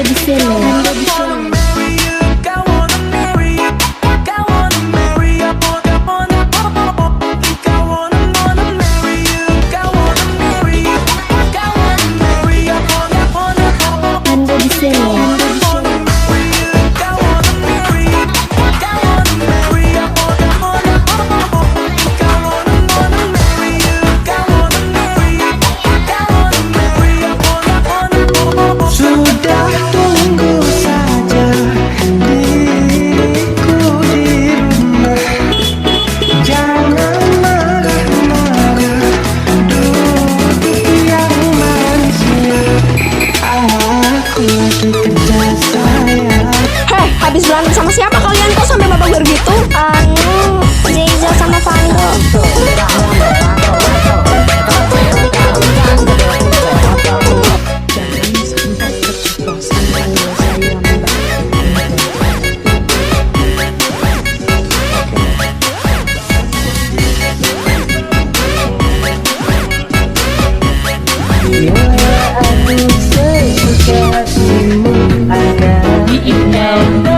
di sini. Ando di sini. Sudah tunggu saja diriku di rumah. Jangan marah-marah, duduk yang manisnya. Aku lagi kerja sayang. Heh, habis berantem sama siapa kalian kok sampai babak belur gitu? Zeza sama Fando. Bila aku sesuka ada di email.